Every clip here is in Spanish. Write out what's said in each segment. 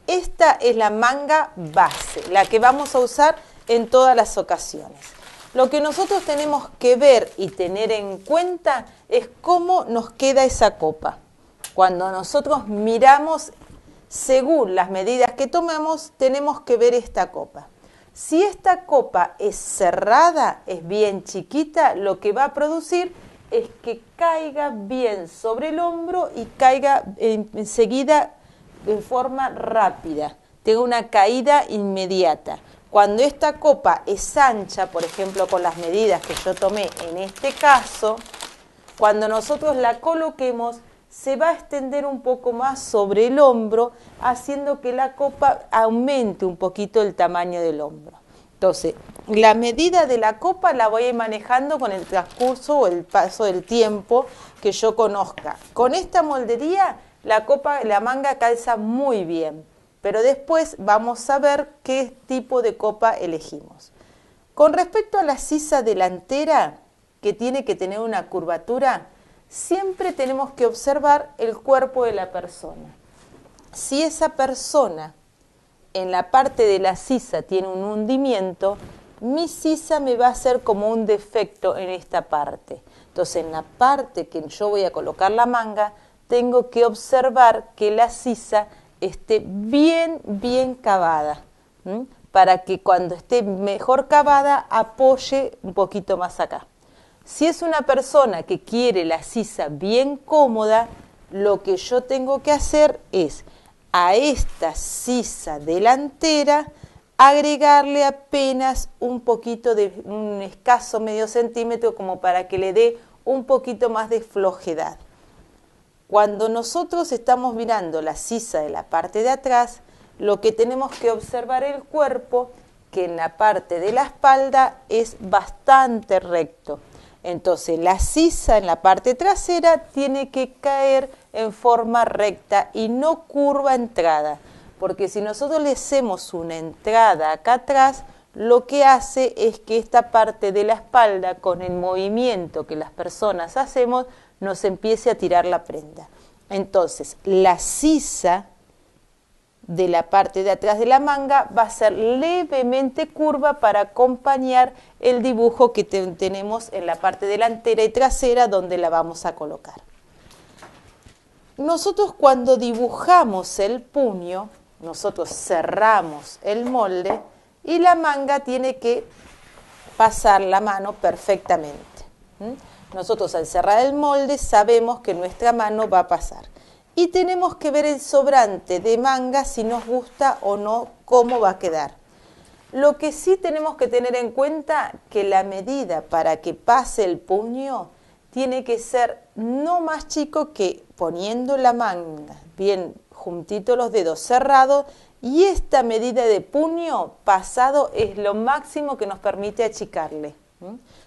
Esta es la manga base, la que vamos a usar en todas las ocasiones. Lo que nosotros tenemos que ver y tener en cuenta es cómo nos queda esa copa. Cuando nosotros miramos, según las medidas que tomamos, tenemos que ver esta copa. Si esta copa es cerrada, es bien chiquita, lo que va a producir es que caiga bien sobre el hombro y caiga enseguida en forma rápida, tenga una caída inmediata. Cuando esta copa es ancha, por ejemplo, con las medidas que yo tomé en este caso, cuando nosotros la coloquemos, se va a extender un poco más sobre el hombro, haciendo que la copa aumente un poquito el tamaño del hombro. Entonces, la medida de la copa la voy a ir manejando con el transcurso o el paso del tiempo que yo conozca. Con esta moldería, la manga calza muy bien, pero después vamos a ver qué tipo de copa elegimos. Con respecto a la sisa delantera, que tiene que tener una curvatura, siempre tenemos que observar el cuerpo de la persona. Si esa persona en la parte de la sisa tiene un hundimiento, mi sisa me va a hacer como un defecto en esta parte. Entonces, en la parte que yo voy a colocar la manga, tengo que observar que la sisa esté bien cavada, para que cuando esté mejor cavada apoye un poquito más acá. Si es una persona que quiere la sisa bien cómoda, lo que yo tengo que hacer es a esta sisa delantera agregarle apenas un poquito de un escaso medio centímetro como para que le dé un poquito más de flojedad. Cuando nosotros estamos mirando la sisa de la parte de atrás, lo que tenemos que observar el cuerpo, que en la parte de la espalda es bastante recto. Entonces la sisa en la parte trasera tiene que caer en forma recta y no curva entrada, porque si nosotros le hacemos una entrada acá atrás, lo que hace es que esta parte de la espalda, con el movimiento que las personas hacemos, nos empiece a tirar la prenda. Entonces, la sisa de la parte de atrás de la manga va a ser levemente curva para acompañar el dibujo que tenemos en la parte delantera y trasera donde la vamos a colocar. Nosotros cuando dibujamos el puño, nosotros cerramos el molde y la manga tiene que pasar la mano perfectamente. Nosotros al cerrar el molde sabemos que nuestra mano va a pasar. Y tenemos que ver el sobrante de manga si nos gusta o no, cómo va a quedar. Lo que sí tenemos que tener en cuenta que la medida para que pase el puño tiene que ser no más chico que poniendo la manga bien juntito los dedos cerrados, y esta medida de puño pasado es lo máximo que nos permite achicarle,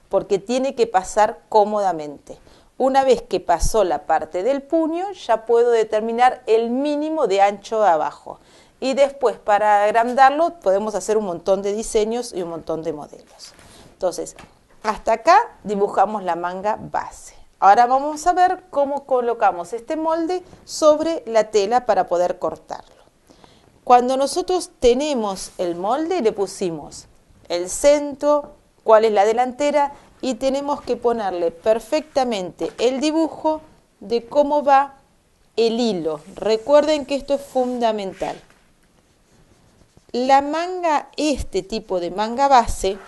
porque tiene que pasar cómodamente. Una vez que pasó la parte del puño, ya puedo determinar el mínimo de ancho de abajo. Y después, para agrandarlo, podemos hacer un montón de diseños y un montón de modelos. Entonces, hasta acá dibujamos la manga base. Ahora vamos a ver cómo colocamos este molde sobre la tela para poder cortarlo. Cuando nosotros tenemos el molde, le pusimos el centro, cuál es la delantera, y tenemos que ponerle perfectamente el dibujo de cómo va el hilo. Recuerden que esto es fundamental. La manga, este tipo de manga base,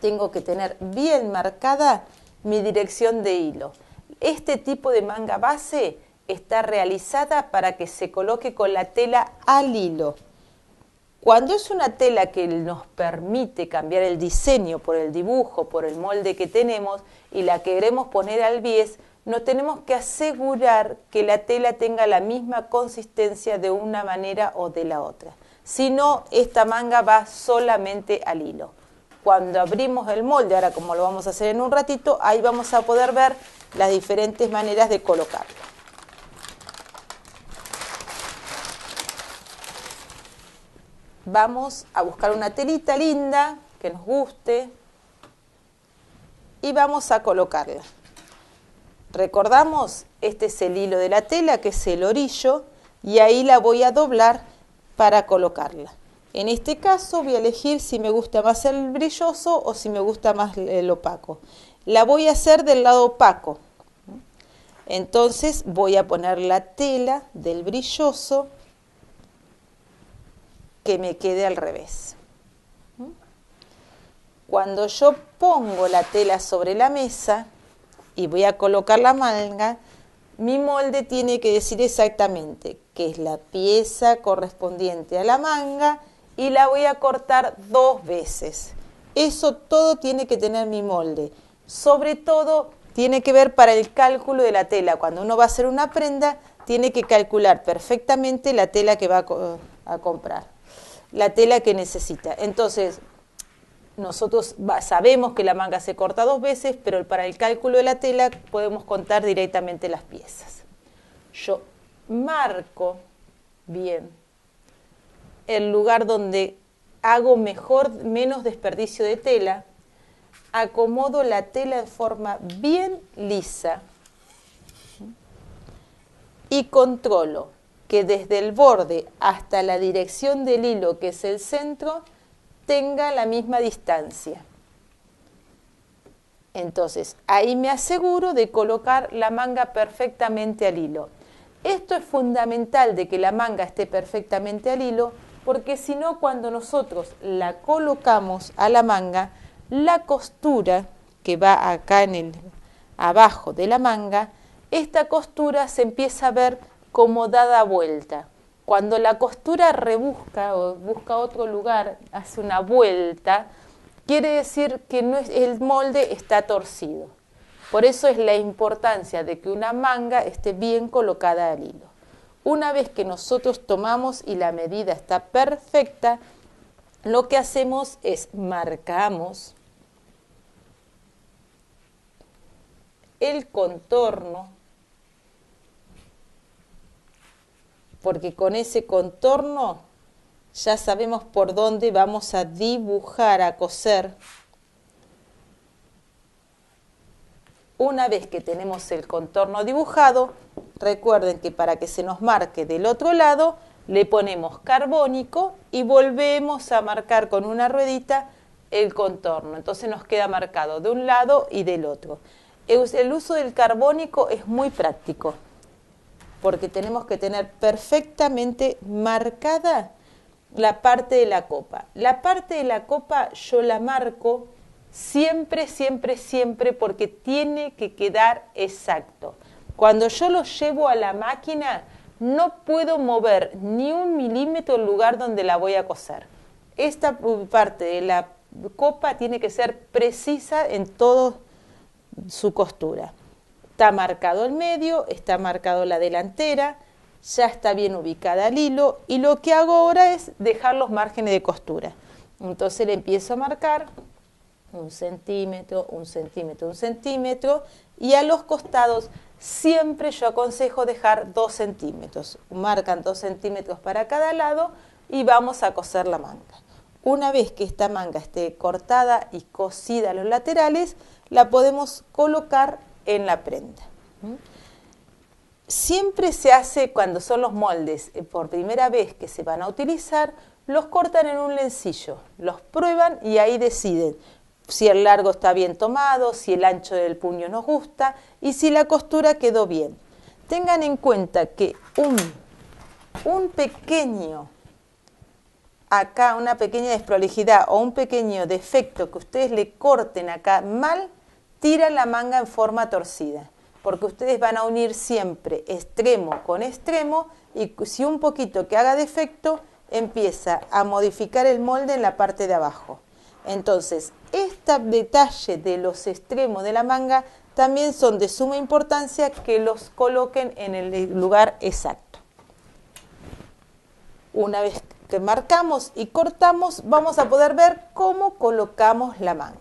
tengo que tener bien marcada mi dirección de hilo. Este tipo de manga base está realizada para que se coloque con la tela al hilo. Cuando es una tela que nos permite cambiar el diseño por el dibujo, por el molde que tenemos y la queremos poner al bies, nos tenemos que asegurar que la tela tenga la misma consistencia de una manera o de la otra. Si no, esta manga va solamente al hilo. Cuando abrimos el molde, ahora como lo vamos a hacer en un ratito, ahí vamos a poder ver las diferentes maneras de colocarlo. Vamos a buscar una telita linda que nos guste y vamos a colocarla. Recordamos, este es el hilo de la tela, que es el orillo, y ahí la voy a doblar para colocarla. En este caso voy a elegir si me gusta más el brilloso o si me gusta más el opaco. La voy a hacer del lado opaco. Entonces voy a poner la tela del brilloso que me quede al revés. Cuando yo pongo la tela sobre la mesa y voy a colocar la manga, mi molde tiene que decir exactamente qué es la pieza correspondiente a la manga y la voy a cortar 2 veces. Eso todo tiene que tener mi molde. Sobre todo tiene que ver para el cálculo de la tela. Cuando uno va a hacer una prenda, tiene que calcular perfectamente la tela que va a comprar, la tela que necesita. Entonces, nosotros sabemos que la manga se corta 2 veces, pero para el cálculo de la tela podemos contar directamente las piezas. Yo marco bien el lugar donde hago menos desperdicio de tela, acomodo la tela en forma bien lisa y controlo que desde el borde hasta la dirección del hilo, que es el centro, tenga la misma distancia. Entonces, ahí me aseguro de colocar la manga perfectamente al hilo. Esto es fundamental de que la manga esté perfectamente al hilo, porque si no, cuando nosotros la colocamos a la manga, la costura que va acá abajo de la manga, esta costura se empieza a ver como dada vuelta. Cuando la costura rebusca o busca otro lugar, hace una vuelta, quiere decir que el molde está torcido. Por eso es la importancia de que una manga esté bien colocada al hilo. Una vez que nosotros tomamos y la medida está perfecta, lo que hacemos es marcamos el contorno, porque con ese contorno ya sabemos por dónde vamos a dibujar, a coser. Una vez que tenemos el contorno dibujado, recuerden que para que se nos marque del otro lado, le ponemos carbónico y volvemos a marcar con una ruedita el contorno. Entonces nos queda marcado de un lado y del otro. El uso del carbónico es muy práctico, porque tenemos que tener perfectamente marcada la parte de la copa. La parte de la copa yo la marco siempre, siempre, siempre, porque tiene que quedar exacto. Cuando yo lo llevo a la máquina, no puedo mover ni 1 milímetro el lugar donde la voy a coser. Esta parte de la copa tiene que ser precisa en toda su costura. Está marcado el medio, está marcado la delantera, ya está bien ubicada el hilo, y lo que hago ahora es dejar los márgenes de costura. Entonces le empiezo a marcar 1 centímetro, 1 centímetro, 1 centímetro, y a los costados siempre yo aconsejo dejar 2 centímetros. Marcan 2 centímetros para cada lado y vamos a coser la manga. Una vez que esta manga esté cortada y cosida a los laterales, la podemos colocar en la prenda. Siempre se hace cuando son los moldes por primera vez que se van a utilizar, los cortan en un lencillo, los prueban y ahí deciden si el largo está bien tomado, si el ancho del puño nos gusta y si la costura quedó bien. Tengan en cuenta que un pequeño, acá una pequeña desprolijidad o un pequeño defecto que ustedes le corten acá mal, tiran la manga en forma torcida, porque ustedes van a unir siempre extremo con extremo y si un poquito que haga defecto, empieza a modificar el molde en la parte de abajo. Entonces, este detalle de los extremos de la manga también son de suma importancia que los coloquen en el lugar exacto. Una vez que marcamos y cortamos, vamos a poder ver cómo colocamos la manga.